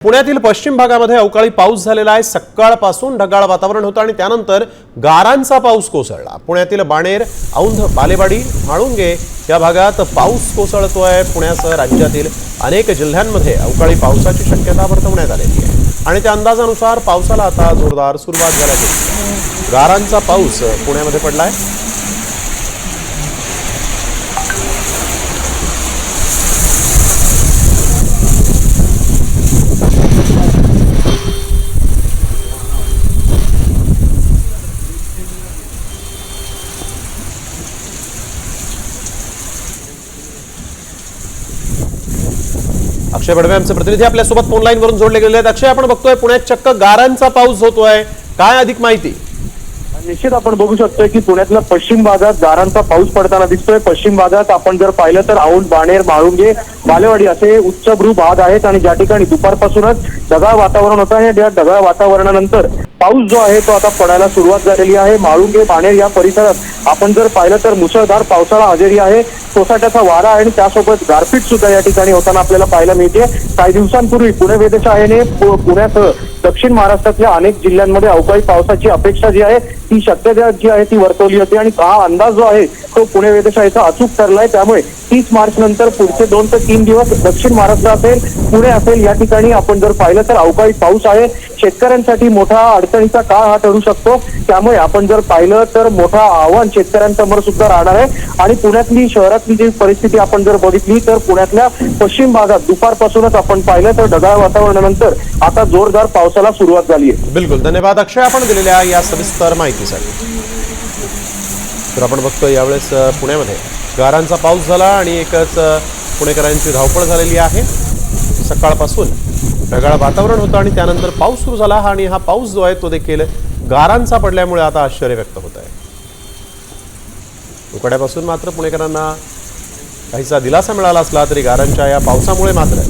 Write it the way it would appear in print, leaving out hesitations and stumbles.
पुण्यातील पश्चिम भागामध्ये अवकाळी पाऊस झालेला आहे। सकाळपासून ढगाळ वातावरण होतं आणि त्यानंतर गारांचा पाऊस कोसळला। पुण्यातील बाणेर, औंध, बालेवाडी, म्हाळुंगे या भागात पाऊस कोसळतोय। पुण्यासह राज्यातील अनेक जिल्ह्यांमध्ये अवकाळी पावसाची शक्यता वर्तवण्यात आलेली आहे आणि त्या अंदाजानुसार पावसाला आता जोरदार सुरुवात झाल्याची दिसते। गारांचा पाऊस पुण्यामध्ये पडलाय। अक्षय बडवे आमचे प्रतिनिधी आपल्यासोबत फोन लाईन वरून जोडले गेले आहेत। अक्षय, आपण बघतोय पुण्यात चक्क गारांचा पाऊस होतोय, काय अधिक माहिती? निश्चित आपण बघू शकतोय की पुण्यातल्या पश्चिम भागात गारांचा पाऊस पडताना दिसतोय। पश्चिम भागात आपण जर पाहिलं तर औंध, बाणेर, म्हाळुंगे, बालेवाडी असे उच्चभ्रू भाग आहेत आणि ज्या ठिकाणी दुपारपासूनच ढगाळ वातावरण होतं आणि या ढगाळ वातावरणानंतर पाऊस जो आहे तो आता पडायला सुरुवात झालेली आहे। म्हाळुंगे, बाणेर या परिसरात आपण जर पाहिलं तर मुसळधार पावसाळा हजेरी आहे। सोसाट्याचा वारा आणि त्यासोबत गारपीट सुद्धा या ठिकाणी होताना आपल्याला पाहायला मिळते। काही दिवसांपूर्वी पुणे वेधशाळेने पुण्यासह दक्षिण महाराष्ट्रातल्या अनेक जिल्ह्यांमध्ये अवकाळी पावसाची अपेक्षा जी आहे ती शक्यता जी आहे ती वर्तवली होती आणि हा अंदाज जो आहे तो पुणे वेधशाळेचा अचूक ठरलाय। त्यामुळे 30 मार्च नंतर पुढचे 2 ते 3 दिवस दक्षिण महाराष्ट्र असेल, पुणे असेल, या ठिकाणी आपण जर पाहिलं तर अवकाळी पाऊस आहे। शेतकऱ्यांसाठी मोठा अडचणीचा काळ हा ठरू शकतो। त्यामुळे आपण जर पाहिलं तर मोठा आव्हान शेतकऱ्यांसमोर सुद्धा राहणार आहे आणि पुण्यातली शहरातली जी परिस्थिती आपण जर बघितली तर पुण्यातल्या पश्चिम भागात दुपारपासूनच आपण पाहिलं तर ढगाळ वातावरणानंतर आता जोरदार पावसाला सुरुवात झाली आहे। बिलकुल, धन्यवाद अक्षय आपण दिलेल्या या सविस्तर माहितीसाठी। तर आपण बघतोय यावेळेस पुण्यामध्ये गारांचा पाऊस झाला आणि एकच पुणेकरांची धावपळ झालेली आहे। सकाळपासून ढगाळ वातावरण होतं आणि त्यानंतर पाऊस सुरू झाला आणि हा पाऊस जो आहे तो देखील गारांचा पडल्यामुळे आता आश्चर्य व्यक्त होत आहे। उकाड्यापासून मात्र पुणेकरांना काहीसा दिलासा मिळाला असला तरी गारांच्या या पावसामुळे मात्र